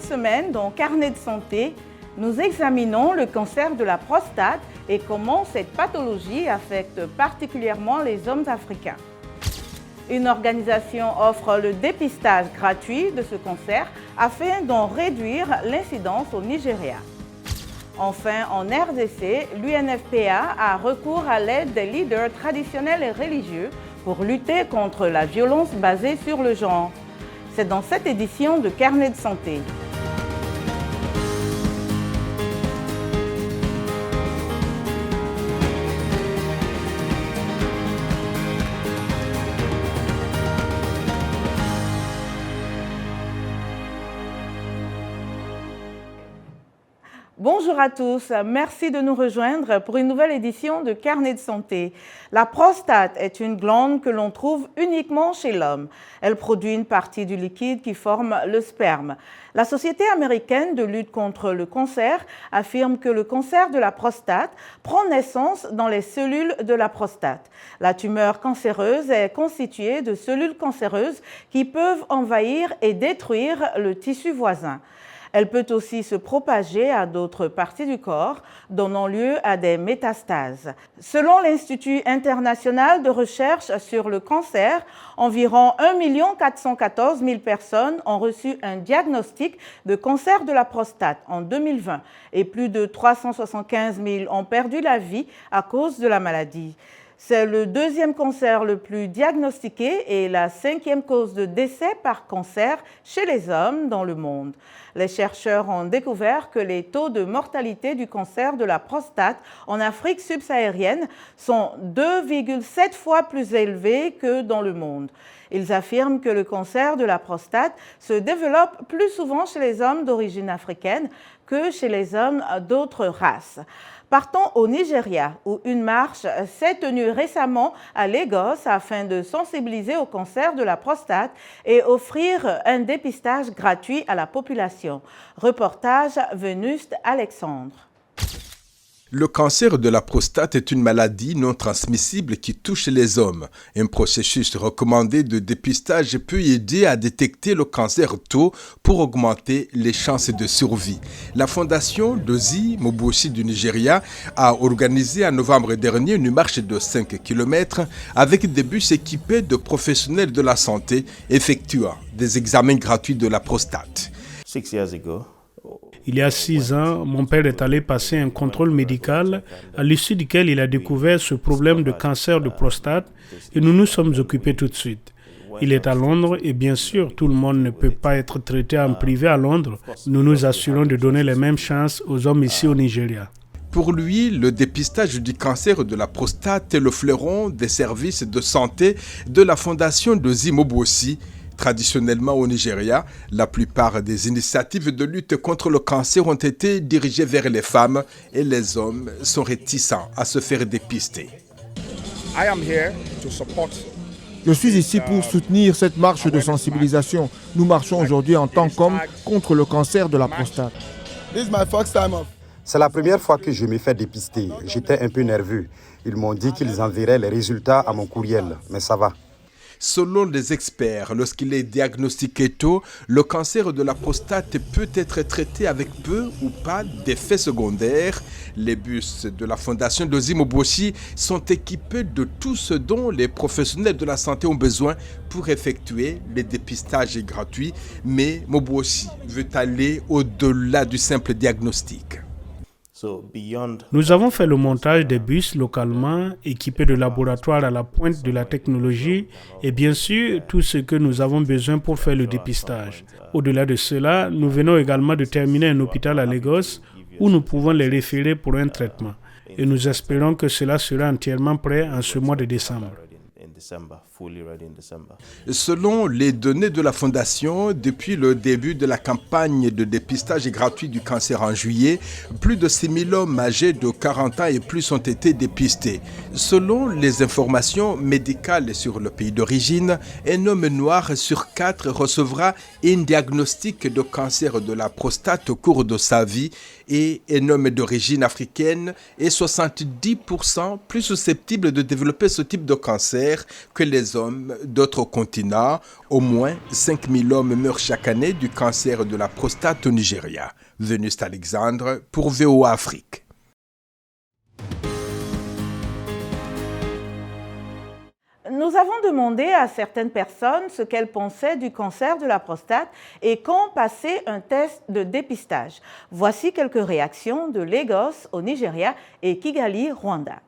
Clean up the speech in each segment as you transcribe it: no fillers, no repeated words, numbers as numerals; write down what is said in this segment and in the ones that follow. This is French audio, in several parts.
semaine, dans Carnet de santé, nous examinons le cancer de la prostate et comment cette pathologie affecte particulièrement les hommes africains. Une organisation offre le dépistage gratuit de ce cancer afin d'en réduire l'incidence au Nigeria. Enfin, en RDC, l'UNFPA a recours à l'aide des leaders traditionnels et religieux pour lutter contre la violence basée sur le genre. C'est dans cette édition de Carnet de santé. Bonjour à tous, merci de nous rejoindre pour une nouvelle édition de Carnet de santé. La prostate est une glande que l'on trouve uniquement chez l'homme. Elle produit une partie du liquide qui forme le sperme. La Société américaine de lutte contre le cancer affirme que le cancer de la prostate prend naissance dans les cellules de la prostate. La tumeur cancéreuse est constituée de cellules cancéreuses qui peuvent envahir et détruire le tissu voisin. Elle peut aussi se propager à d'autres parties du corps, donnant lieu à des métastases. Selon l'Institut international de recherche sur le cancer, environ 1 414 000 personnes ont reçu un diagnostic de cancer de la prostate en 2020 et plus de 375 000 ont perdu la vie à cause de la maladie. C'est le deuxième cancer le plus diagnostiqué et la 5e cause de décès par cancer chez les hommes dans le monde. Les chercheurs ont découvert que les taux de mortalité du cancer de la prostate en Afrique subsaharienne sont 2,7 fois plus élevés que dans le monde. Ils affirment que le cancer de la prostate se développe plus souvent chez les hommes d'origine africaine que chez les hommes d'autres races. Partons au Nigeria, où une marche s'est tenue récemment à Lagos afin de sensibiliser au cancer de la prostate et offrir un dépistage gratuit à la population. Reportage Venuste Alexandre. Le cancer de la prostate est une maladie non transmissible qui touche les hommes. Un processus recommandé de dépistage peut aider à détecter le cancer tôt pour augmenter les chances de survie. La fondation Dozie Mobosi du Nigeria a organisé en novembre dernier une marche de 5 km avec des bus équipés de professionnels de la santé effectuant des examens gratuits de la prostate. 6 years ago, il y a 6 ans, mon père est allé passer un contrôle médical à l'issue duquel il a découvert ce problème de cancer de prostate et nous nous sommes occupés tout de suite. Il est à Londres et bien sûr, tout le monde ne peut pas être traité en privé à Londres. Nous nous assurons de donner les mêmes chances aux hommes ici au Nigeria. Pour lui, le dépistage du cancer de la prostate est le fleuron des services de santé de la fondation Dozie Mobosi. Traditionnellement au Nigeria, la plupart des initiatives de lutte contre le cancer ont été dirigées vers les femmes et les hommes sont réticents à se faire dépister. Je suis ici pour soutenir cette marche de sensibilisation. Nous marchons aujourd'hui en tant qu'hommes contre le cancer de la prostate. C'est la première fois que je me fais dépister. J'étais un peu nerveux. Ils m'ont dit qu'ils enverraient les résultats à mon courriel, mais ça va. Selon les experts, lorsqu'il est diagnostiqué tôt, le cancer de la prostate peut être traité avec peu ou pas d'effets secondaires. Les bus de la fondation Dozie Mobosi sont équipés de tout ce dont les professionnels de la santé ont besoin pour effectuer les dépistages gratuits. Mais Mobosi veut aller au-delà du simple diagnostic. Nous avons fait le montage des bus localement équipés de laboratoires à la pointe de la technologie et bien sûr tout ce que nous avons besoin pour faire le dépistage. Au-delà de cela, nous venons également de terminer un hôpital à Lagos où nous pouvons les référer pour un traitement. Et nous espérons que cela sera entièrement prêt en ce mois de décembre. Selon les données de la Fondation, depuis le début de la campagne de dépistage gratuit du cancer en juillet, plus de 6 000 hommes âgés de 40 ans et plus ont été dépistés. Selon les informations médicales sur le pays d'origine, un homme noir sur 4 recevra un diagnostic de cancer de la prostate au cours de sa vie et un homme d'origine africaine est 70% plus susceptible de développer ce type de cancer que les hommes d'autres continents. Au moins 5 000 hommes meurent chaque année du cancer de la prostate au Nigeria. Vénuste Alexandre pour VOA Afrique. Nous avons demandé à certaines personnes ce qu'elles pensaient du cancer de la prostate et quand passer un test de dépistage. Voici quelques réactions de Lagos au Nigeria et Kigali, Rwanda.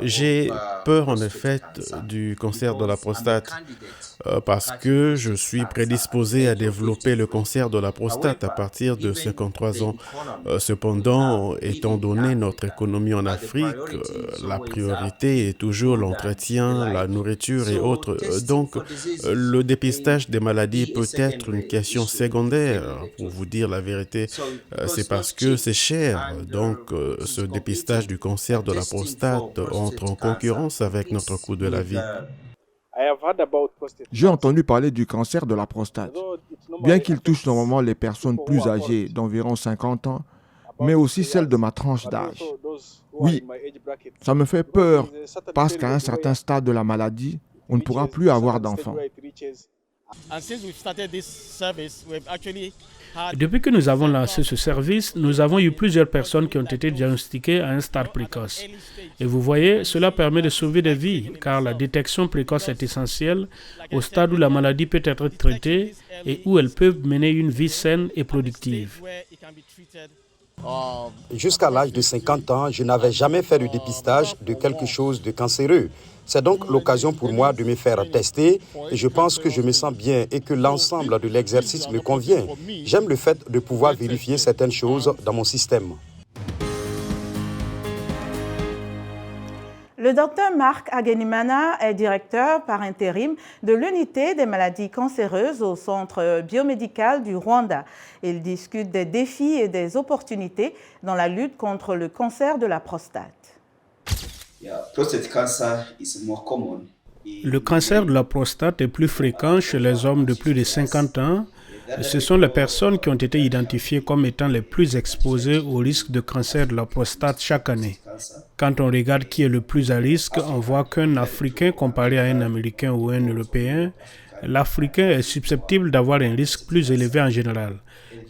J'ai peur en effet du cancer de la prostate parce que je suis prédisposé à développer le cancer de la prostate à partir de 53 ans. Cependant, étant donné notre économie en Afrique, la priorité est toujours l'entretien, la nourriture et autres. Donc, le dépistage des maladies peut être une question secondaire, pour vous dire la vérité. C'est parce que c'est cher. Donc, ce dépistage du cancer de la prostate entre en concurrence avec notre coût de la vie. J'ai entendu parler du cancer de la prostate. Bien qu'il touche normalement les personnes plus âgées d'environ 50 ans, mais aussi celles de ma tranche d'âge. Oui, ça me fait peur parce qu'à un certain stade de la maladie, on ne pourra plus avoir d'enfants. Depuis que nous avons lancé ce service, nous avons eu plusieurs personnes qui ont été diagnostiquées à un stade précoce. Et vous voyez, cela permet de sauver des vies, car la détection précoce est essentielle au stade où la maladie peut être traitée et où elle peut mener une vie saine et productive. Jusqu'à l'âge de 50 ans, je n'avais jamais fait de dépistage de quelque chose de cancéreux. C'est donc l'occasion pour moi de me faire tester et je pense que je me sens bien et que l'ensemble de l'exercice me convient. J'aime le fait de pouvoir vérifier certaines choses dans mon système. Le docteur Marc Agenimana est directeur par intérim de l'unité des maladies cancéreuses au centre biomédical du Rwanda. Il discute des défis et des opportunités dans la lutte contre le cancer de la prostate. Le cancer de la prostate est plus fréquent chez les hommes de plus de 50 ans. Ce sont les personnes qui ont été identifiées comme étant les plus exposées au risque de cancer de la prostate chaque année. Quand on regarde qui est le plus à risque, on voit qu'un Africain comparé à un Américain ou un Européen, l'Africain est susceptible d'avoir un risque plus élevé en général.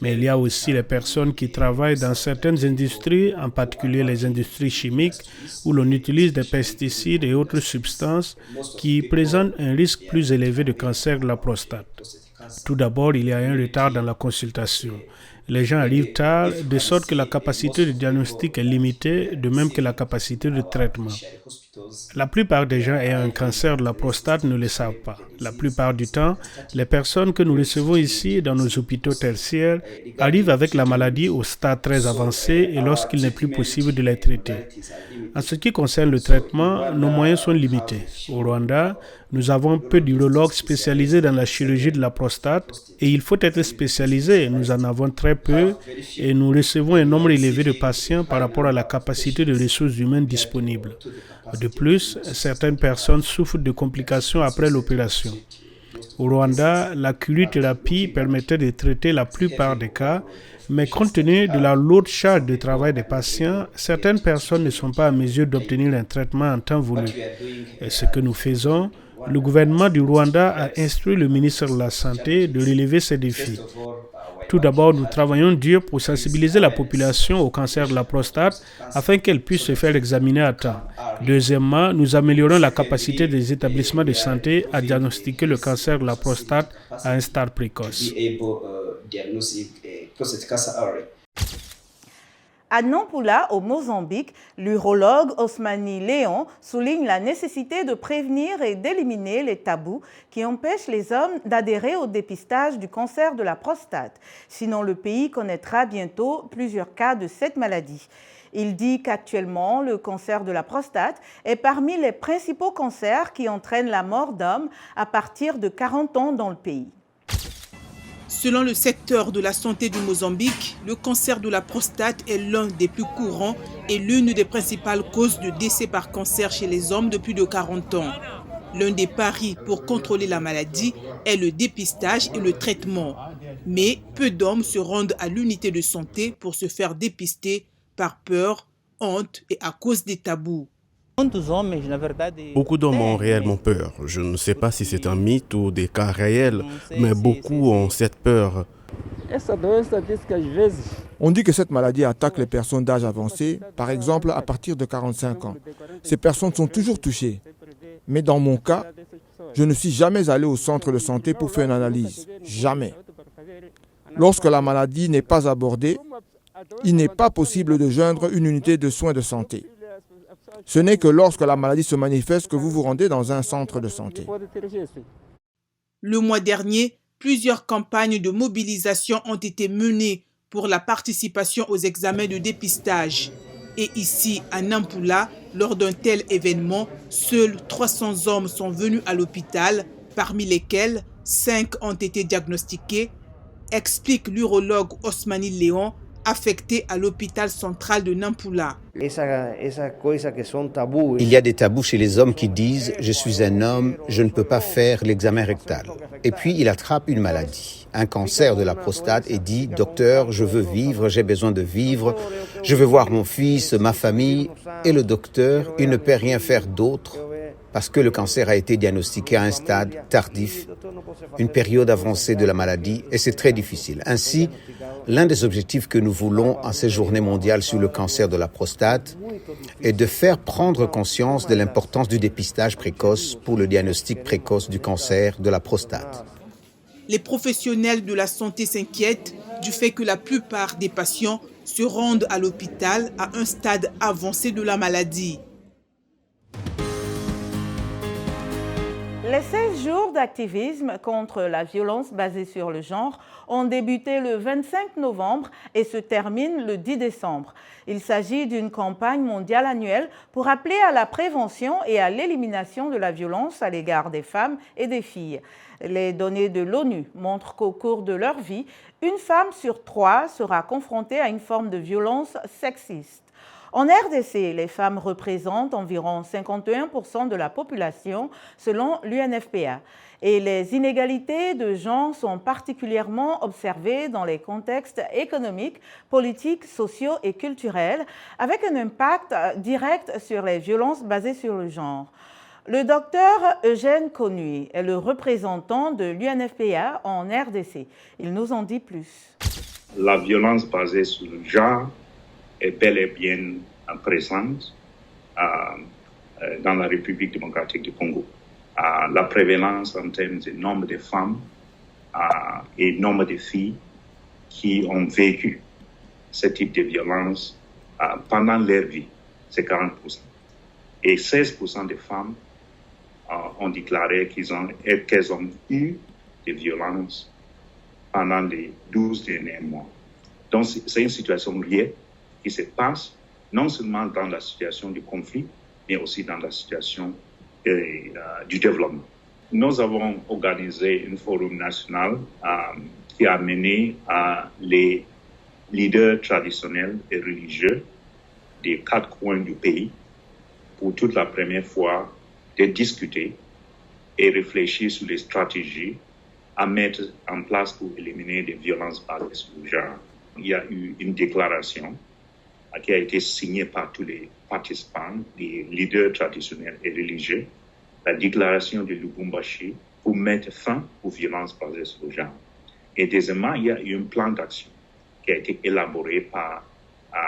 Mais il y a aussi les personnes qui travaillent dans certaines industries, en particulier les industries chimiques, où l'on utilise des pesticides et autres substances qui présentent un risque plus élevé de cancer de la prostate. Tout d'abord, il y a un retard dans la consultation. Les gens arrivent tard, de sorte que la capacité de diagnostic est limitée, de même que la capacité de traitement. La plupart des gens ayant un cancer de la prostate ne le savent pas. La plupart du temps, les personnes que nous recevons ici dans nos hôpitaux tertiaires arrivent avec la maladie au stade très avancé et lorsqu'il n'est plus possible de les traiter. En ce qui concerne le traitement, nos moyens sont limités. Au Rwanda, nous avons peu d'urologues spécialisés dans la chirurgie de la prostate et il faut être spécialisé. Nous en avons très peu et nous recevons un nombre élevé de patients par rapport à la capacité de ressources humaines disponibles. De plus, certaines personnes souffrent de complications après l'opération. Au Rwanda, la cryothérapie permettait de traiter la plupart des cas, mais compte tenu de la lourde charge de travail des patients, certaines personnes ne sont pas à mesure d'obtenir un traitement en temps voulu. Et ce que nous faisons, le gouvernement du Rwanda a instruit le ministre de la Santé de relever ces défis. Tout d'abord, nous travaillons dur pour sensibiliser la population au cancer de la prostate afin qu'elle puisse se faire examiner à temps. Deuxièmement, nous améliorons la capacité des établissements de santé à diagnostiquer le cancer de la prostate à un stade précoce. À Nampula, au Mozambique, l'urologue Osmani Léon souligne la nécessité de prévenir et d'éliminer les tabous qui empêchent les hommes d'adhérer au dépistage du cancer de la prostate. Sinon, le pays connaîtra bientôt plusieurs cas de cette maladie. Il dit qu'actuellement, le cancer de la prostate est parmi les principaux cancers qui entraînent la mort d'hommes à partir de 40 ans dans le pays. Selon le secteur de la santé du Mozambique, le cancer de la prostate est l'un des plus courants et l'une des principales causes de décès par cancer chez les hommes de plus de 40 ans. L'un des paris pour contrôler la maladie est le dépistage et le traitement. Mais peu d'hommes se rendent à l'unité de santé pour se faire dépister par peur, honte et à cause des tabous. Beaucoup d'hommes ont réellement peur. Je ne sais pas si c'est un mythe ou des cas réels, mais beaucoup ont cette peur. On dit que cette maladie attaque les personnes d'âge avancé, par exemple à partir de 45 ans. Ces personnes sont toujours touchées. Mais dans mon cas, je ne suis jamais allé au centre de santé pour faire une analyse. Jamais. Lorsque la maladie n'est pas abordée, il n'est pas possible de joindre une unité de soins de santé. Ce n'est que lorsque la maladie se manifeste que vous vous rendez dans un centre de santé. Le mois dernier, plusieurs campagnes de mobilisation ont été menées pour la participation aux examens de dépistage. Et ici, à Nampula, lors d'un tel événement, seuls 300 hommes sont venus à l'hôpital, parmi lesquels 5 ont été diagnostiqués, explique l'urologue Osmani Léon, affecté à l'hôpital central de Nampula. Il y a des tabous chez les hommes qui disent « je suis un homme, je ne peux pas faire l'examen rectal ». Et puis il attrape une maladie, un cancer de la prostate et dit « docteur, je veux vivre, j'ai besoin de vivre, je veux voir mon fils, ma famille ». Et le docteur, il ne peut rien faire d'autre parce que le cancer a été diagnostiqué à un stade tardif, une période avancée de la maladie, et c'est très difficile. Ainsi, l'un des objectifs que nous voulons en cette journée mondiale sur le cancer de la prostate est de faire prendre conscience de l'importance du dépistage précoce pour le diagnostic précoce du cancer de la prostate. Les professionnels de la santé s'inquiètent du fait que la plupart des patients se rendent à l'hôpital à un stade avancé de la maladie. Les 16 jours d'activisme contre la violence basée sur le genre ont débuté le 25 novembre et se terminent le 10 décembre. Il s'agit d'une campagne mondiale annuelle pour appeler à la prévention et à l'élimination de la violence à l'égard des femmes et des filles. Les données de l'ONU montrent qu'au cours de leur vie, une femme sur 3 sera confrontée à une forme de violence sexiste. En RDC, les femmes représentent environ 51% de la population selon l'UNFPA. Et les inégalités de genre sont particulièrement observées dans les contextes économiques, politiques, sociaux et culturels, avec un impact direct sur les violences basées sur le genre. Le docteur Eugène Connuy est le représentant de l'UNFPA en RDC. Il nous en dit plus. La violence basée sur le genre est bel et bien présente dans la République démocratique du Congo. La prévalence en termes de nombre de femmes et nombre de filles qui ont vécu ce type de violence pendant leur vie, c'est 40%. Et 16% des femmes ont déclaré qu'elles ont eu des violences pendant les 12 derniers mois. Donc, c'est une situation réelle qui se passe non seulement dans la situation du conflit, mais aussi dans la situation du développement. Nous avons organisé un forum national qui a amené les leaders traditionnels et religieux des 4 coins du pays pour toute la première fois de discuter et réfléchir sur les stratégies à mettre en place pour éliminer les violences basées sur le genre. Il y a eu une déclaration qui a été signée par tous les participants, les leaders traditionnels et religieux, la déclaration de Lubumbashi pour mettre fin aux violences basées sur le genre. Et deuxièmement, il y a eu un plan d'action qui a été élaboré par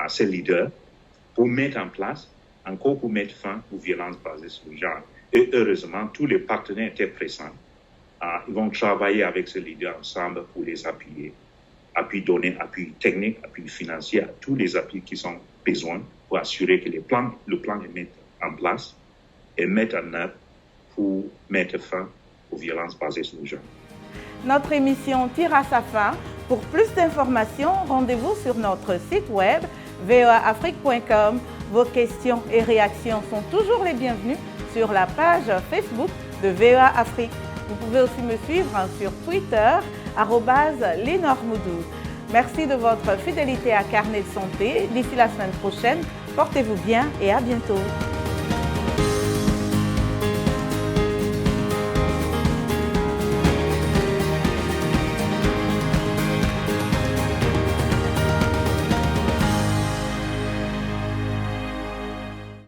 ces leaders pour mettre en place, encore pour mettre fin aux violences basées sur le genre. Et heureusement, tous les partenaires étaient présents. Ils vont travailler avec ces leaders ensemble pour les appuyer. Appui donné, appui technique, appui financier, tous les appuis qui sont besoin pour assurer que le plan est mis en place et mis en œuvre pour mettre fin aux violences basées sur le genre. Notre émission tire à sa fin. Pour plus d'informations, rendez-vous sur notre site web voaafrique.com. Vos questions et réactions sont toujours les bienvenues sur la page Facebook de VOA Afrique. Vous pouvez aussi me suivre sur Twitter, @LenorMoudou. Merci de votre fidélité à Carnet de Santé. D'ici la semaine prochaine, portez-vous bien et à bientôt.